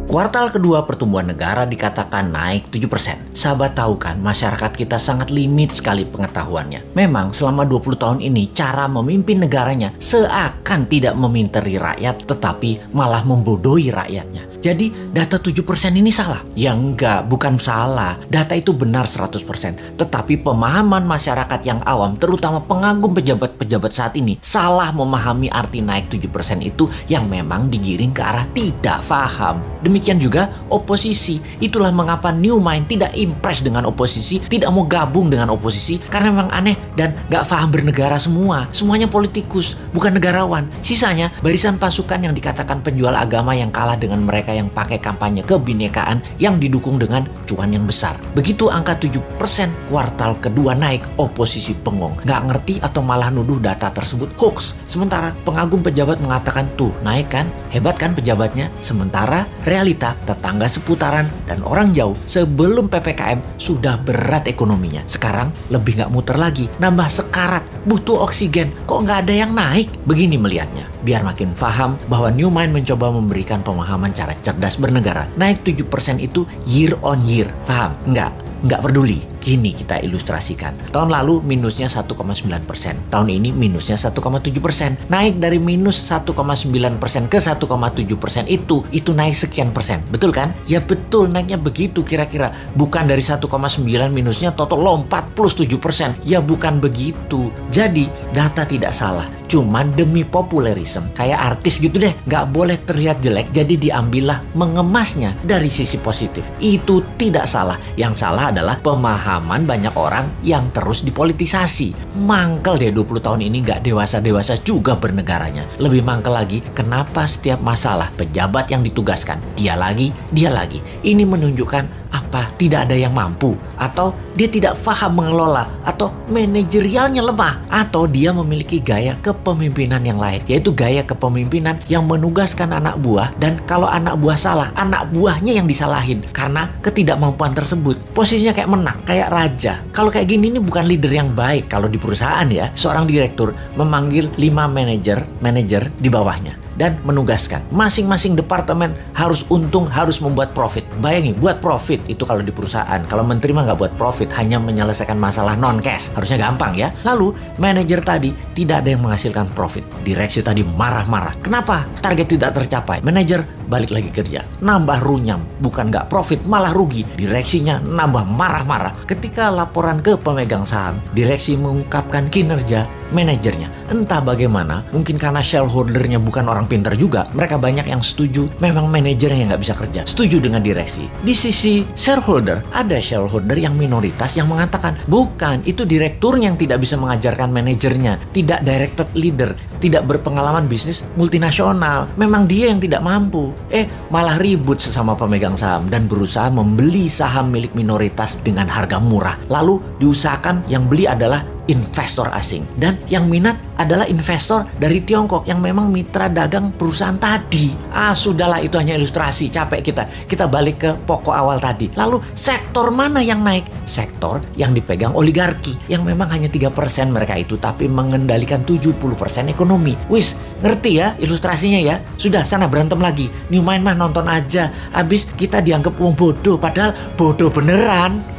Kuartal kedua pertumbuhan negara dikatakan naik 7%. Sahabat tahu kan, masyarakat kita sangat limit sekali pengetahuannya. Memang selama 20 tahun ini cara memimpin negaranya seakan tidak meminteri rakyat tetapi malah membodohi rakyatnya. Jadi data 7% ini salah? Ya enggak, bukan salah. Data itu benar 100%. Tetapi pemahaman masyarakat yang awam, terutama pengagum pejabat-pejabat saat ini, salah memahami arti naik 7% itu yang memang digiring ke arah tidak paham. Demikian juga oposisi. Itulah mengapa New Mind tidak impress dengan oposisi, tidak mau gabung dengan oposisi, karena memang aneh dan gak paham bernegara semua. Semuanya politikus, bukan negarawan. Sisanya barisan pasukan yang dikatakan penjual agama yang kalah dengan mereka yang pakai kampanye kebinekaan yang didukung dengan cuan yang besar. Begitu angka 7% kuartal kedua naik, oposisi bengong. Gak ngerti atau malah nuduh data tersebut hoax. Sementara pengagum pejabat mengatakan tuh naik kan, hebat kan pejabatnya. Sementara realita tetangga seputaran dan orang jauh sebelum PPKM sudah berat ekonominya. Sekarang lebih gak muter lagi, nambah sekarat, butuh oksigen. Kok gak ada yang naik? Begini melihatnya. Biar makin paham bahwa New Mind mencoba memberikan pemahaman cara cerdas bernegara. Naik 7% itu year on year. Paham? Nggak peduli. Kini kita ilustrasikan. Tahun lalu minusnya 1,9%. Tahun ini minusnya 1,7%. Naik dari minus 1,9% ke 1,7% itu naik sekian persen. Betul kan? Ya betul, naiknya begitu kira-kira. Bukan dari 1,9 minusnya total lompat plus 7%. Ya bukan begitu. Jadi data tidak salah. Cuman demi populerisme. Kayak artis gitu deh. Nggak boleh terlihat jelek. Jadi diambillah mengemasnya dari sisi positif. Itu tidak salah. Yang salah adalah pemahaman banyak orang yang terus dipolitisasi. Mangkel deh 20 tahun ini gak dewasa-dewasa juga bernegaranya. Lebih mangkel lagi, kenapa setiap masalah pejabat yang ditugaskan dia lagi. Ini menunjukkan apa? Tidak ada yang mampu, atau dia tidak paham mengelola, atau manajerialnya lemah, atau dia memiliki gaya kepemimpinan yang lain, yaitu gaya kepemimpinan yang menugaskan anak buah, dan kalau anak buah salah, anak buahnya yang disalahin karena ketidakmampuan tersebut. Posisinya kayak menang, kayak raja. Kalau kayak gini ini bukan leader yang baik. Kalau di perusahaan ya, seorang direktur memanggil 5 manajer di bawahnya dan menugaskan masing-masing departemen harus untung, harus membuat profit. Bayangin, buat profit itu kalau di perusahaan. Kalau menteri mah nggak buat profit, hanya menyelesaikan masalah non-cash. Harusnya gampang ya. Lalu manajer tadi tidak ada yang menghasilkan profit. Direksi tadi marah-marah. Kenapa? Target tidak tercapai. Manajer balik lagi kerja, nambah runyam. Bukan nggak profit, malah rugi. Direksinya nambah marah-marah. Ketika laporan ke pemegang saham, direksi mengungkapkan kinerja manajernya. Entah bagaimana, mungkin karena shareholdernya bukan orang pintar juga, mereka banyak yang setuju memang manajernya yang nggak bisa kerja. Setuju dengan direksi. Di sisi shareholder, ada shareholder yang minoritas yang mengatakan, bukan, itu direkturnya yang tidak bisa mengajarkan manajernya, tidak directed leader, tidak berpengalaman bisnis multinasional. Memang dia yang tidak mampu. Malah ribut sesama pemegang saham dan berusaha membeli saham milik minoritas dengan harga murah. Lalu diusahakan yang beli adalah investor asing, dan yang minat adalah investor dari Tiongkok yang memang mitra dagang perusahaan tadi. Sudahlah, itu hanya ilustrasi. Capek kita balik ke pokok awal tadi. Lalu sektor mana yang naik? Sektor yang dipegang oligarki, yang memang hanya 3% mereka itu, tapi mengendalikan 70% ekonomi. Wis, ngerti ya ilustrasinya ya? Sudah, sana berantem lagi. New Mind mah nonton aja. Abis kita dianggap wong bodoh, padahal bodoh beneran.